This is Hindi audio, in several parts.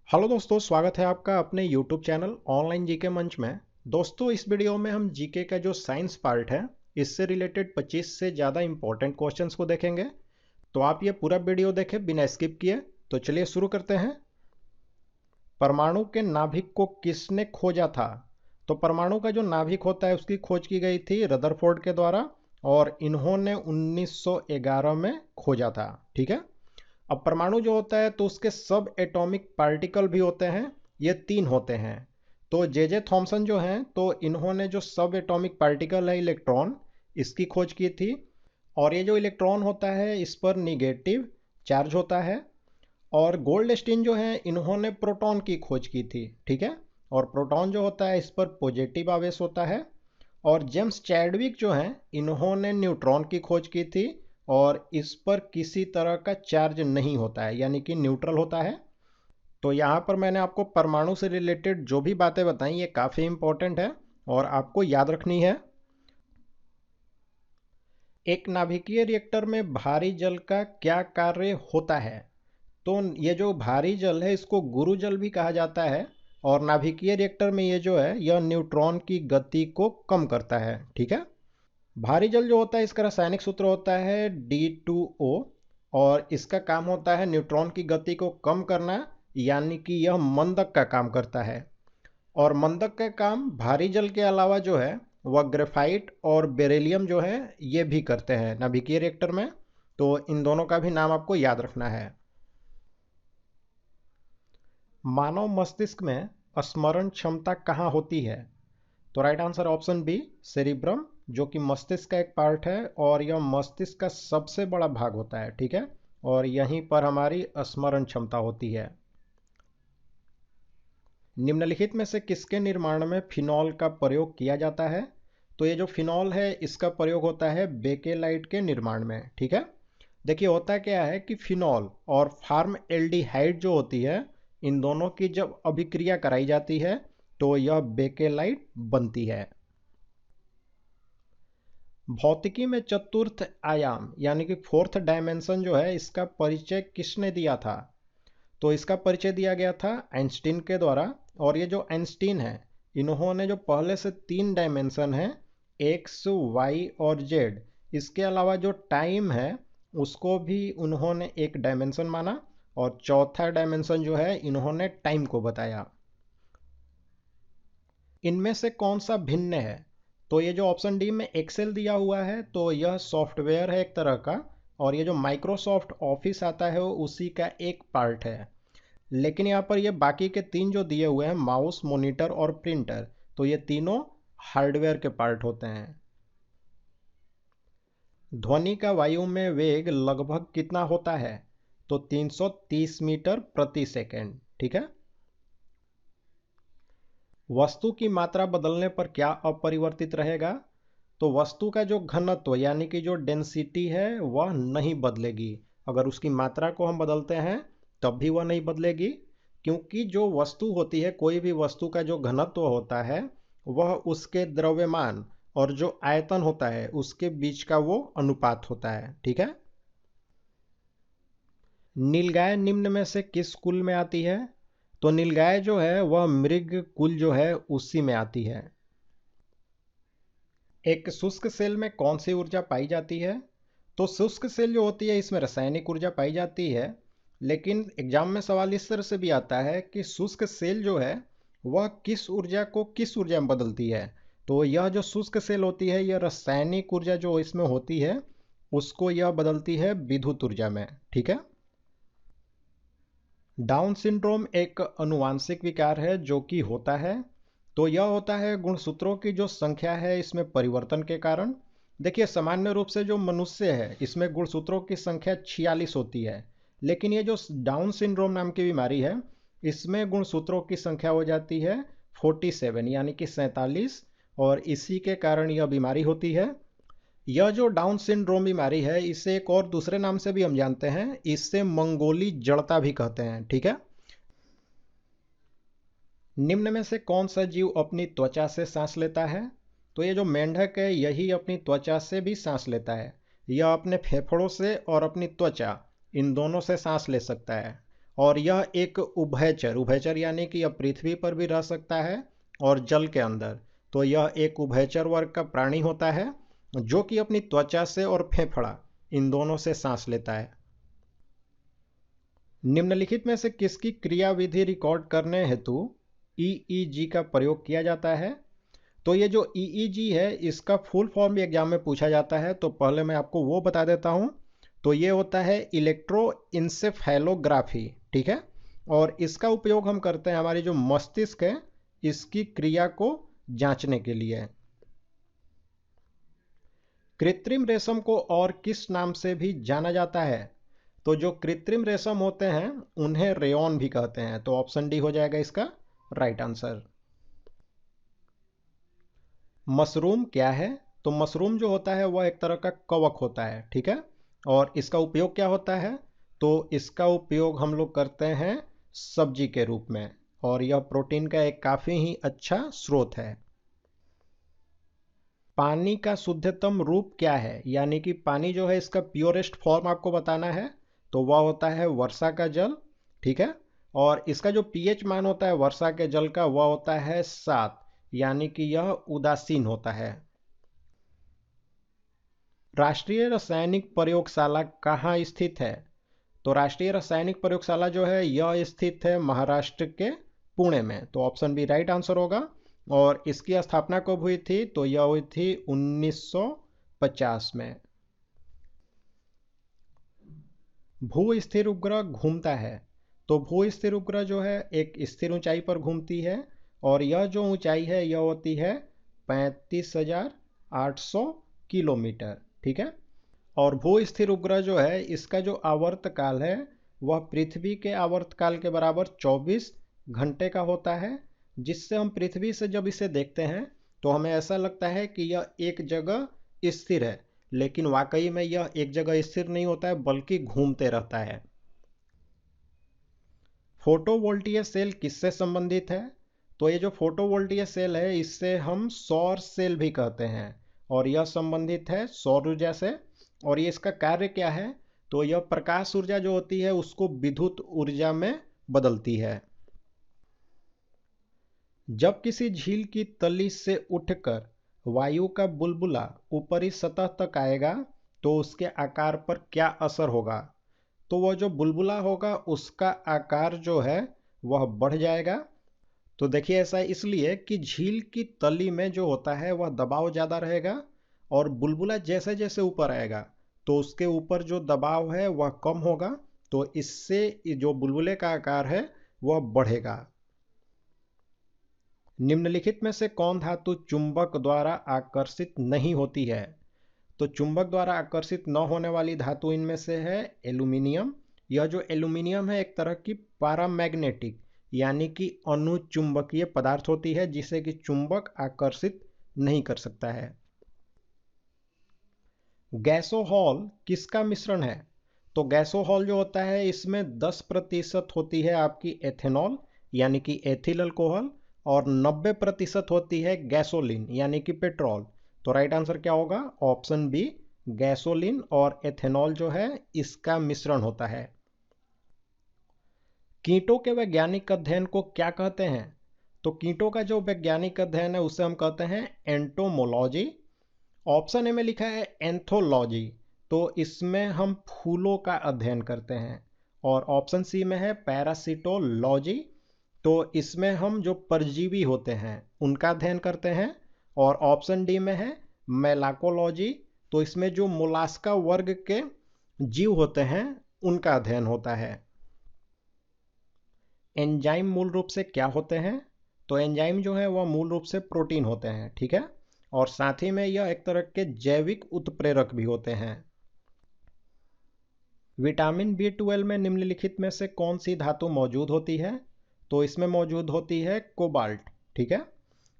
हेलो दोस्तों, स्वागत है आपका अपने YouTube चैनल ऑनलाइन जीके मंच में। दोस्तों, इस वीडियो में हम जीके का जो साइंस पार्ट है इससे रिलेटेड 25 से ज़्यादा इंपॉर्टेंट क्वेश्चंस को देखेंगे। तो आप ये पूरा वीडियो देखें बिना स्किप किए। तो चलिए शुरू करते हैं। परमाणु के नाभिक को किसने खोजा था? तो परमाणु का जो नाभिक होता है उसकी खोज की गई थी रदरफोर्ड के द्वारा, और इन्होंने 1911 में खोजा था। ठीक है। अब परमाणु जो होता है तो उसके सब एटॉमिक पार्टिकल भी होते हैं। ये 3 होते हैं। तो जे जे थॉमसन जो हैं तो इन्होंने जो सब एटॉमिक पार्टिकल है इलेक्ट्रॉन, इसकी खोज की थी। और ये जो इलेक्ट्रॉन होता है इस पर निगेटिव चार्ज होता है। और गोल्डस्टीन जो है इन्होंने प्रोटॉन की खोज की थी। ठीक है। और प्रोटॉन जो होता है इस पर पॉजिटिव आवेश होता है। और जेम्स चैडविक जो हैं इन्होंने न्यूट्रॉन की खोज की थी, और इस पर किसी तरह का चार्ज नहीं होता है, यानी कि न्यूट्रल होता है। तो यहाँ पर मैंने आपको परमाणु से रिलेटेड जो भी बातें बताई ये काफ़ी इंपॉर्टेंट है और आपको याद रखनी है। एक नाभिकीय रिएक्टर में भारी जल का क्या कार्य होता है? तो ये जो भारी जल है इसको गुरु जल भी कहा जाता है। और नाभिकीय रिएक्टर में ये जो है यह न्यूट्रॉन की गति को कम करता है। ठीक है। भारी जल जो होता है इसका रासायनिक सूत्र होता है D2O, और इसका काम होता है न्यूट्रॉन की गति को कम करना, यानी कि यह मंदक का काम करता है। और मंदक का काम भारी जल के अलावा जो है वह ग्रेफाइट और बेरिलियम जो है ये भी करते हैं नाभिकीय रिएक्टर में। तो इन दोनों का भी नाम आपको याद रखना है। मानव मस्तिष्क में स्मरण क्षमता कहाँ होती है? तो right answer option B, cerebrum, जो कि मस्तिष्क का एक पार्ट है और यह मस्तिष्क का सबसे बड़ा भाग होता है। ठीक है। और यहीं पर हमारी स्मरण क्षमता होती है। निम्नलिखित में से किसके निर्माण में फिनॉल का प्रयोग किया जाता है? तो ये जो फिनॉल है इसका प्रयोग होता है बेकेलाइट के निर्माण में। ठीक है। देखिए होता क्या है कि फिनॉल और फार्म एल्डिहाइड जो होती है इन दोनों की जब अभिक्रिया कराई जाती है तो यह बेकेलाइट बनती है। भौतिकी में चतुर्थ आयाम यानी कि फोर्थ डायमेंशन जो है इसका परिचय किसने दिया था? तो इसका परिचय दिया गया था आइंस्टीन के द्वारा। और ये जो आइंस्टीन है इन्होंने जो पहले से 3 डायमेंशन है एक्स वाई और जेड, इसके अलावा जो टाइम है उसको भी उन्होंने एक डायमेंशन माना, और चौथा डायमेंशन जो है इन्होंने टाइम को बताया। इनमें से कौन सा भिन्न है? तो ये जो ऑप्शन डी में एक्सेल दिया हुआ है तो यह सॉफ्टवेयर है एक तरह का, और ये जो माइक्रोसॉफ्ट ऑफिस आता है वो उसी का एक पार्ट है। लेकिन यहाँ पर ये बाकी के 3 जो दिए हुए हैं माउस, मॉनिटर और प्रिंटर, तो ये तीनों हार्डवेयर के पार्ट होते हैं। ध्वनि का वायु में वेग लगभग कितना होता है? तो 330 मीटर प्रति सेकेंड। ठीक है। वस्तु की मात्रा बदलने पर क्या अपरिवर्तित रहेगा? तो वस्तु का जो घनत्व यानी कि जो डेंसिटी है वह नहीं बदलेगी। अगर उसकी मात्रा को हम बदलते हैं तब भी वह नहीं बदलेगी, क्योंकि जो वस्तु होती है, कोई भी वस्तु का जो घनत्व होता है वह उसके द्रव्यमान और जो आयतन होता है उसके बीच का वो अनुपात होता है। ठीक है। नीलगाय निम्न में से किस कुल में आती है? तो नीलगाय जो है वह मृग कुल जो है उसी में आती है। एक शुष्क सेल में कौन सी ऊर्जा पाई जाती है? तो शुष्क सेल जो होती है इसमें रासायनिक ऊर्जा पाई जाती है। लेकिन एग्जाम में सवाल इस तरह से भी आता है कि शुष्क सेल जो है वह किस ऊर्जा को किस ऊर्जा में बदलती है। तो यह जो शुष्क सेल होती है यह रासायनिक ऊर्जा जो इसमें होती है उसको यह बदलती है विद्युत ऊर्जा में। ठीक है। डाउन सिंड्रोम एक अनुवांशिक विकार है जो कि होता है। तो यह होता है गुणसूत्रों की जो संख्या है इसमें परिवर्तन के कारण। देखिए सामान्य रूप से जो मनुष्य है इसमें गुणसूत्रों की संख्या 46 होती है, लेकिन ये जो डाउन सिंड्रोम नाम की बीमारी है इसमें गुणसूत्रों की संख्या हो जाती है 47 यानी कि 47, और इसी के कारण यह बीमारी होती है। यह जो डाउन सिंड्रोम बीमारी है इसे एक और दूसरे नाम से भी हम जानते हैं, इससे मंगोली जड़ता भी कहते हैं। ठीक है। निम्न में से कौन सा जीव अपनी त्वचा से सांस लेता है? तो ये जो मेंढक है यही अपनी त्वचा से भी सांस लेता है। यह अपने फेफड़ों से और अपनी त्वचा इन दोनों से सांस ले सकता है। और यह एक उभयचर उभयचर यानी कि यह पृथ्वी पर भी रह सकता है और जल के अंदर। तो यह एक उभयचर वर्ग का प्राणी होता है जो कि अपनी त्वचा से और फेफड़ा इन दोनों से सांस लेता है। निम्नलिखित में से किसकी क्रियाविधि रिकॉर्ड करने हेतु ईईजी का प्रयोग किया जाता है? तो ये जो ईईजी है इसका फुल फॉर्म भी एग्जाम में पूछा जाता है, तो पहले मैं आपको वो बता देता हूं। तो ये होता है इलेक्ट्रोइंसेफेलोग्राफी, ठीक है। और इसका उपयोग हम करते हैं हमारी जो मस्तिष्क है इसकी क्रिया को जांचने के लिए। कृत्रिम रेशम को और किस नाम से भी जाना जाता है? तो जो कृत्रिम रेशम होते हैं उन्हें रेयॉन भी कहते हैं। तो ऑप्शन डी हो जाएगा इसका राइट आंसर। मशरूम क्या है? तो मशरूम जो होता है वह एक तरह का कवक होता है, ठीक है। और इसका उपयोग क्या होता है? तो इसका उपयोग हम लोग करते हैं सब्जी के रूप में, और यह प्रोटीन का एक काफी ही अच्छा स्रोत है। पानी का शुद्धतम रूप क्या है? यानी कि पानी जो है इसका प्योरेस्ट फॉर्म आपको बताना है। तो वह होता है वर्षा का जल, ठीक है। और इसका जो पीएच मान होता है वर्षा के जल का वह होता है 7, यानी कि यह उदासीन होता है। राष्ट्रीय रासायनिक प्रयोगशाला कहाँ स्थित है? तो राष्ट्रीय रासायनिक प्रयोगशाला जो है यह स्थित है महाराष्ट्र के पुणे में। तो ऑप्शन बी राइट आंसर होगा। और इसकी स्थापना कब हुई थी? तो यह हुई थी 1950 में। भू स्थिर उपग्रह घूमता है। तो भू स्थिर उपग्रह जो है एक स्थिर ऊंचाई पर घूमती है, और यह जो ऊंचाई है यह होती है 35,800 किलोमीटर, ठीक है। और भू स्थिर उपग्रह जो है इसका जो आवर्तकाल है वह पृथ्वी के आवर्तकाल के बराबर 24 घंटे का होता है, जिससे हम पृथ्वी से जब इसे देखते हैं तो हमें ऐसा लगता है कि यह एक जगह स्थिर है, लेकिन वाकई में यह एक जगह स्थिर नहीं होता है बल्कि घूमते रहता है। फोटोवोल्टीय सेल किससे संबंधित है? तो ये जो फोटोवोल्टीय सेल है इससे हम सौर सेल भी कहते हैं, और यह संबंधित है सौर ऊर्जा से। और ये इसका कार्य क्या है? तो यह प्रकाश ऊर्जा जो होती है उसको विद्युत ऊर्जा में बदलती है। जब किसी झील की तली से उठकर वायु का बुलबुला ऊपरी सतह तक आएगा तो उसके आकार पर क्या असर होगा? तो वह जो बुलबुला होगा उसका आकार जो है वह बढ़ जाएगा। तो देखिए ऐसा इसलिए कि झील की तली में जो होता है वह दबाव ज़्यादा रहेगा, और बुलबुला जैसे जैसे ऊपर आएगा तो उसके ऊपर जो दबाव है वह कम होगा, तो इससे जो बुलबुले का आकार है वह बढ़ेगा। निम्नलिखित में से कौन धातु चुंबक द्वारा आकर्षित नहीं होती है? तो चुंबक द्वारा आकर्षित न होने वाली धातु इनमें से है एल्यूमिनियम। यह जो एल्यूमिनियम है एक तरह की पैरामैग्नेटिक यानी कि अनुचुंबकीय पदार्थ होती है जिसे कि चुंबक आकर्षित नहीं कर सकता है। गैसोहॉल किसका मिश्रण है? तो गैसोहॉल जो होता है इसमें 10% होती है आपकी एथेनॉल यानी कि एथिल अल्कोहल, और 90% होती है गैसोलीन यानी कि पेट्रोल। तो राइट आंसर क्या होगा? ऑप्शन बी, गैसोलीन और एथेनॉल जो है इसका मिश्रण होता है। कीटों के वैज्ञानिक अध्ययन को क्या कहते हैं? तो कीटों का जो वैज्ञानिक अध्ययन है उसे हम कहते हैं एंटोमोलॉजी। ऑप्शन ए में लिखा है एंथोलॉजी, तो इसमें हम फूलों का अध्ययन करते हैं। और ऑप्शन सी में है पैरासिटोलॉजी, तो इसमें हम जो परजीवी होते हैं उनका अध्ययन करते हैं। और ऑप्शन डी में है मेलाकोलॉजी, तो इसमें जो मोलास्का वर्ग के जीव होते हैं उनका अध्ययन होता है। एंजाइम मूल रूप से क्या होते हैं? तो एंजाइम जो है वह मूल रूप से प्रोटीन होते हैं, ठीक है। और साथ ही में यह एक तरह के जैविक उत्प्रेरक भी होते हैं। विटामिन B12 में निम्नलिखित में से कौन सी धातु मौजूद होती है? तो इसमें मौजूद होती है कोबाल्ट, ठीक है।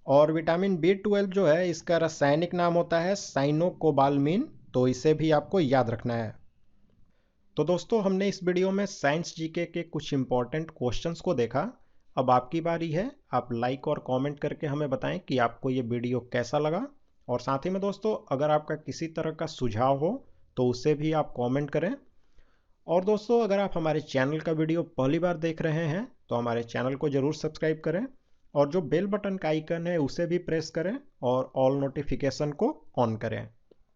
और विटामिन B12 जो है इसका रासायनिक नाम होता है साइनोकोबालमिन, तो इसे भी आपको याद रखना है। तो दोस्तों हमने इस वीडियो में साइंस जीके के कुछ इंपॉर्टेंट क्वेश्चंस को देखा। अब आपकी बारी है, आप लाइक और कमेंट करके हमें बताएं कि आपको ये वीडियो कैसा लगा। और साथ ही में दोस्तों अगर आपका किसी तरह का सुझाव हो तो उसे भी आप कमेंट करें। और दोस्तों, अगर आप हमारे चैनल का वीडियो पहली बार देख रहे हैं तो हमारे चैनल को ज़रूर सब्सक्राइब करें और जो बेल बटन का आइकन है उसे भी प्रेस करें और ऑल नोटिफिकेशन को ऑन करें।